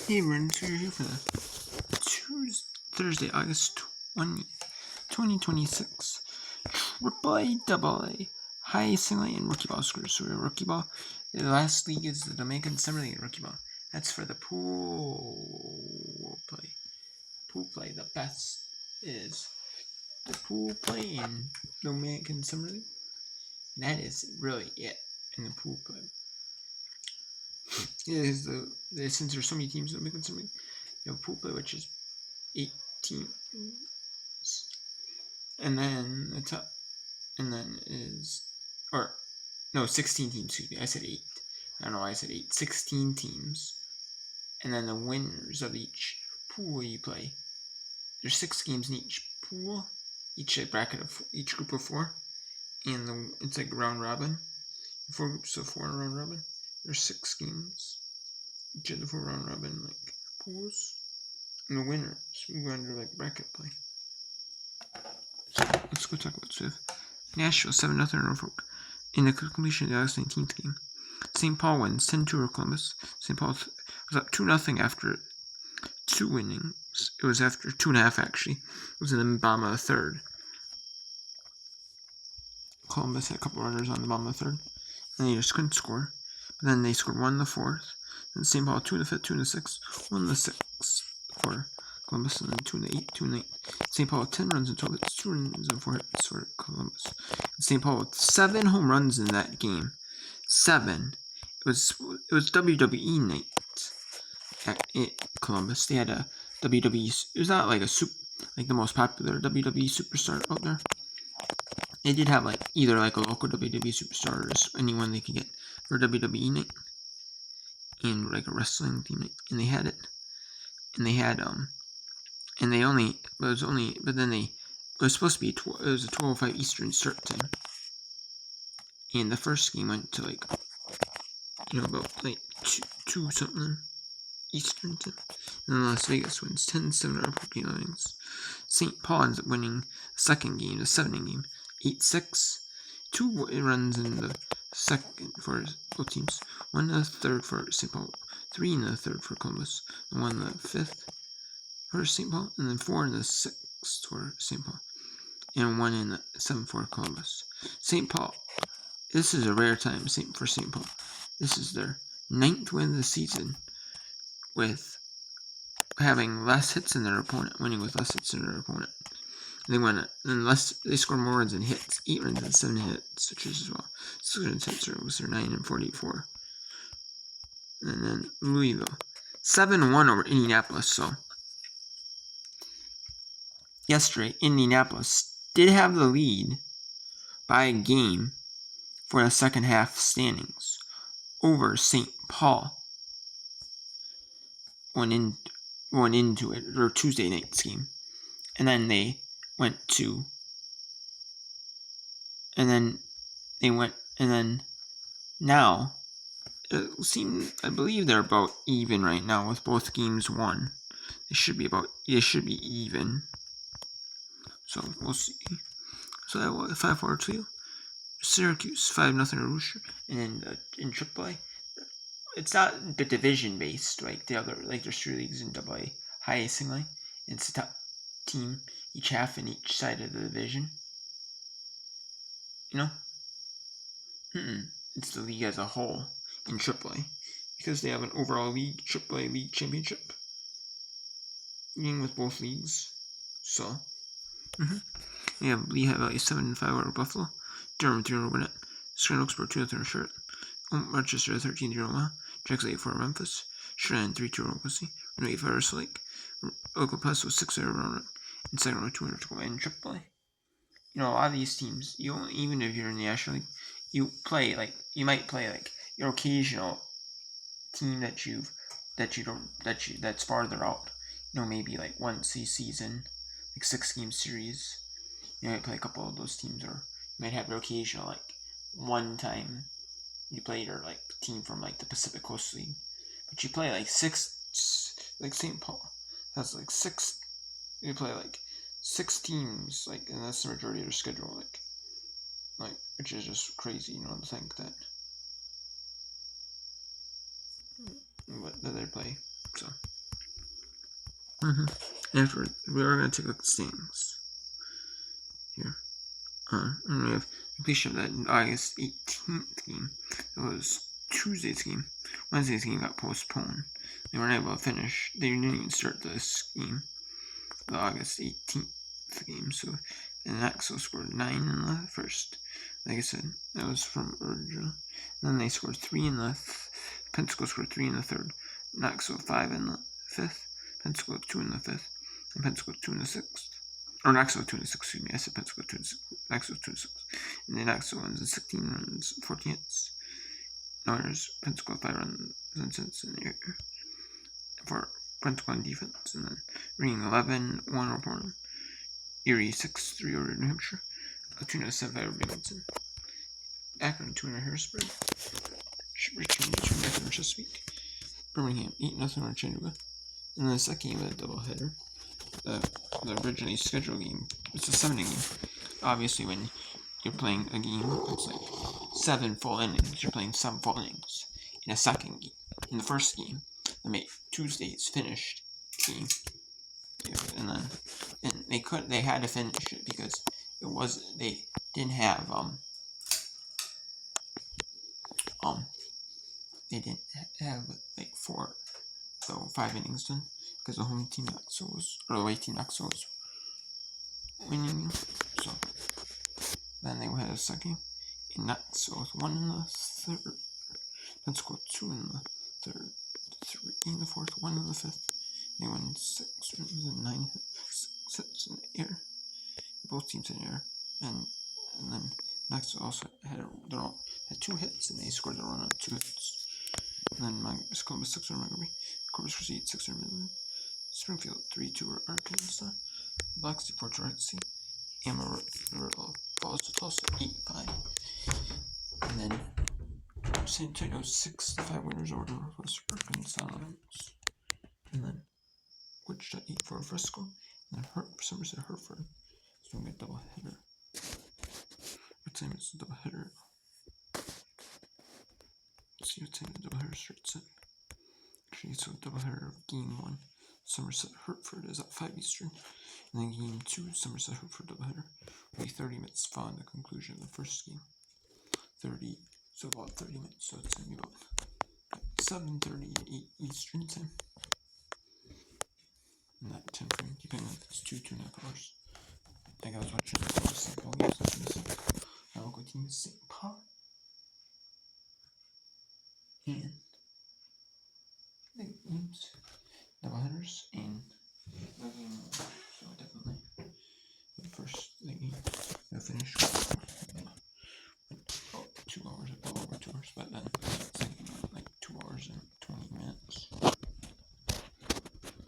Hey everyone, so you're here for the Thursday, August 20, 2026 Triple AA High Single and Rookie Ball scores. So Rookie Ball, the last league is the Dominican Summer League Rookie Ball. That's for the pool play. Pool play, the best is the pool play in Dominican Summer League. And that is really it in the pool play. It is since there's so many teams in Dominican Summer League, you have pool play, which is 8 teams, and then the top, and then is, or no, 16 teams, excuse me, I said 8, I don't know why I said 8, 16 teams, and then the winners of each pool you play, there's 6 games in each pool, each bracket of, each group of 4, and it's like round robin, 4 groups of 4 round robin, there's 6 games, each of the 4 round robin, like, pools, and the winners move under, like, bracket play. So let's go talk about Swift. Nashville 7-0 Norfolk in the completion of the August 19th game. St. Paul wins 10-2 over Columbus. St. Paul was up 2-0 after 2 innings. It was after 2.5 actually. It was in the bottom of the third. Columbus had a couple runners on the bottom of the third, and they just couldn't score. But then they scored 1 in the fourth. Then St. Paul 2 in the fifth, 2 in the sixth, 1 in the sixth for Columbus, and then 2 in the 8, 2 in the 8. St. Paul with 10 runs in 12 hits, 2 runs and 4 hits for Columbus. And St. Paul with 7 home runs in that game. 7. It was WWE night at Columbus. They had a WWE. It was not like the most popular WWE superstar out there. They did have either a local WWE superstar or anyone they could get for WWE night, and a wrestling team night, and they had it. And they had and they only, but it was supposed to be it was a 12:05 Eastern start time, and the first game went to about 2 something Eastern time, and then Las Vegas wins 10-7 over Portland innings. St. Paul ends up winning the second game, the 7-inning game, 8-6, 2 runs in the second for both teams, 1 in the third for St. Paul, 3 in the third for Columbus, and 1 in the fifth for St. Paul, and then 4 in the sixth for St. Paul, and 1 in the 7th for Columbus. St. Paul, this is a rare time for St. Paul. This is their 9th win of the season, with having less hits than their opponent, winning with less hits than their opponent. They won unless they score more runs than hits, 8 runs and 7 hits, which is as well. 6 runs hits was their 9 and 44. And then Louisville 7-1 over Indianapolis. So yesterday, Indianapolis did have the lead by a game for the second half standings over St. Paul going into it, or Tuesday night's game. And then they went to, and then now, I believe they're about even right now with both games won. They should be even. So we'll see. So that was 5-4-2. Syracuse 5-0 Rooster, and then in AAA, it's not the division based like the other, there's 3 leagues in AA, highest single. It's the top team, each half in each side of the division. It's the league as a whole in AAA, because they have an overall league, AAA league championship, with both leagues. So, we have Lee have a 7-5 over Buffalo, Durham 3-0 over Net, Scranton Oaksburg 2-0 Shirt, Rochester 13-0 Omaha, Jackson 8-4 Memphis, Shrine 3-2 over Pussy, Renee 8-5 over Lake, Oakland Plus was 6-0 over Roanoke, and second 200 to go in AAA. A lot of these teams, even if you're in the National League, you might play your occasional team that's farther out. Maybe once a season, 6-game series. You might play a couple of those teams, or you might have your occasional one time you play your team from the Pacific Coast League, but you play 6, St. Paul has 6. You play 6 teams, and that's the majority of their schedule, which is just crazy, to think that they play. So After we are going to take a look at the standings here. And we have completion of that August 18th game. It was Tuesday's game. Wednesday's game got postponed. They weren't able to finish. They didn't even start this game, the August 18th game. So, and Axel scored 9 in the first. Like I said, that was from original. Then they scored 3 in the Pensacola scored 3 in the third. Axel 5 in the fifth. Pensacola 2 in the fifth. And Pensacola 2 in the sixth. Or Axel 2 in the sixth, excuse me. I said Pensacola 2 in the sixth. Axel 2 in the sixth. And then Axel wins in 16 runs, 14 hits. Northerners, Pensacola 5 runs and cents in the air for Pensacola defense. And then Reading 11, 1 over Portland. Erie 6, 3 over New Hampshire. Altoona 7, 5 over Binghamton. Akron 2 over Harrisburg. Richmond 2 over Chesapeake. Birmingham 8 0 over Chattanooga. And then the second game of the doubleheader, the originally scheduled game, it's a 7-inning game. Obviously, when you're playing a game, it's like 7 full innings. You're playing 7 full innings in a second game. In the first game, Tuesday's finished game, and then they had to finish it because they didn't have like 5 innings done because the home team the away team was winning. So then they had a second, and Axel was 1 in the third. Pensacola 2 in the third, 3 in the fourth, 1 in the fifth. They won 6 runs and 9 hits in the air. Both teams in the air, and then Axel also had 2 hits, and they scored a run on 2 hits. And then Columbus 6 over Montgomery, Corpus Christi 6 over Midland, Springfield 3-2 over Arkansas, Black Sea 4 to Arkansas, Amarillo falls to Tulsa 8-5, and then San Antonio 6-5 winners over Northwest Arkansas, and then Wichita 8-4 Frisco, and then Somerset Hereford. So we got double header. What time is the double header? Let's see what time the double header starts at. Actually, so double header of game 1, Somerset Hereford is at 5 Eastern, and then game 2, Somerset Hereford double header will be 30 minutes following the conclusion of the first game. So about 30 minutes. So it's gonna be about 7:38 Eastern time. In that time frame, depending on if it's 2.5 hours. Like I was watching the St. Paul games. My local team is St. Paul. And the games, doubleheaders, and the game. So definitely the first game they'll finish about 2 hours, a little over 2 hours, but then the second game like 2 hours and 20 minutes.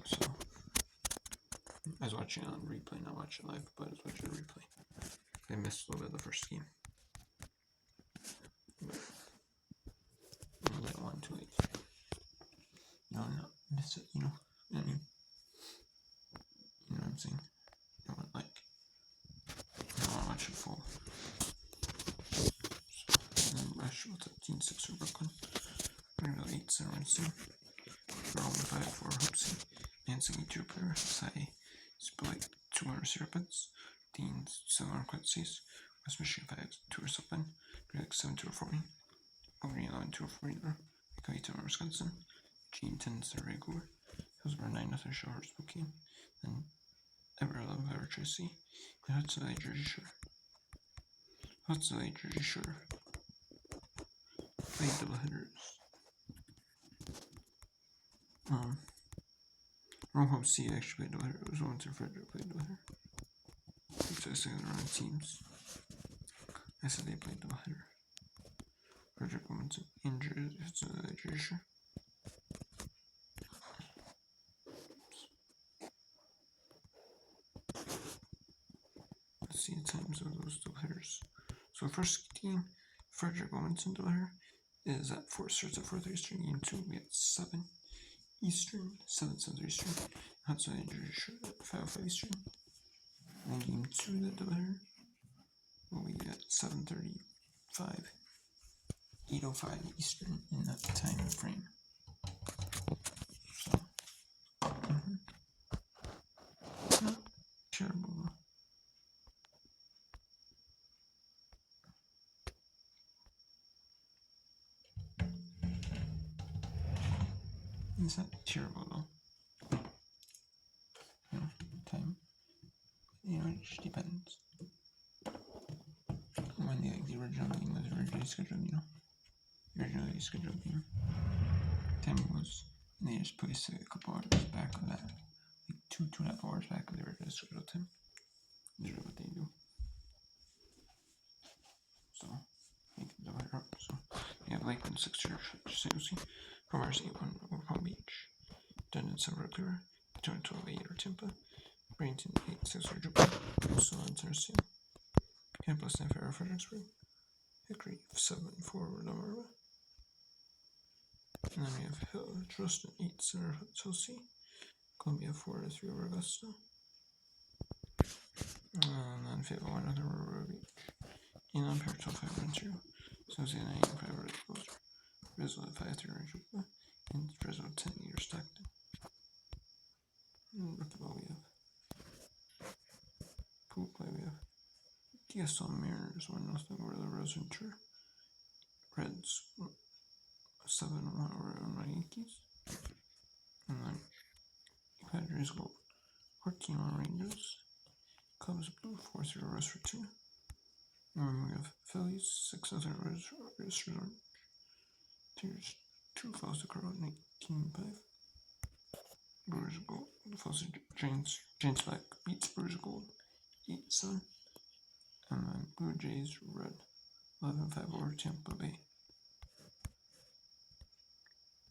So I was watching it on replay, not watching it live, but I was watching a replay. I missed a little bit of the first game. But I didn't want to not miss it, I mean, you know what I'm saying? I want to watch it full. So, and then Rushville 13-6 for Brooklyn. Greenville 8-0 soon. Rome 5-4 Hoopsie. Lansing 2 player. Society Split 200 Serpents. Dean 7 Quincy's. West Michigan 5-2 Sullivan. Drake 7-2 14. Overgreen 11-2 14. Echo 8-2 Wisconsin. Gene 10-0 Regular. Hillsborough 9-0 Shore Spokane. Then Ever 11-5 Tracy. And Hudson Valley Jersey Shore. Jersey Shore. Played double headers. Rome Home C actually played double header. It was one to Frederick played double header. So I said the wrong teams. I said they played double header. Frederick Wilmington and Jersey Shore. Let's see the times of those double headers. So first game, Frederick Wilmington double header is at 4, starts at 4:30 Eastern. Game 2 we at 7 Eastern, 7:30 Eastern. Hudson Valley Jersey Shore at 5:05 Eastern. And then game 2 the double header will be at 7:35, 8:05 Eastern in that time frame. So, It's not terrible though. You know, time. You know, it just depends. When the original game was originally scheduled, you know. The originally scheduled game. Time was, and they just placed it a couple hours back of that. Like 2.5 hours back of the original scheduled time. That's really what they do. So, you can divide it up. So, you have Lakeland 6 Church, St. Lucie, Commerce 8-1 over Palm Beach, Dundon 7 over Clear, Toronto 8 over Tampa, Bradenton 8-6 over Jupiter, Solon Tennessee, Campus 9 over Fredericksburg, Hickory 7-4 over Delmarva, and then we have Charleston 8 over Chelsea, Columbia 4-3 over Augusta, and then Fayetteville 1 over River Beach, Elon Perito 5 over Ontario, Susie 9 5 over Closer, Rizzo 5-3 over Jupiter, and Fresno 10 over Stockton. And look at what we have. Pool play we have DSL Mariners 1-0 over the Rosencher, Reds 7-1 over the Yankees, and then Padres Gold 14 on Rangers, Cubs Blue 4-0 over West Virginia, and then we have Phillies 6-0 over Resort, Tigers 2 falls to Colorado 19-5, Brewers Gold falls to Giants Black beats Brewers Gold 8-7, and then Blue Jays Red 11-5 over Tampa Bay.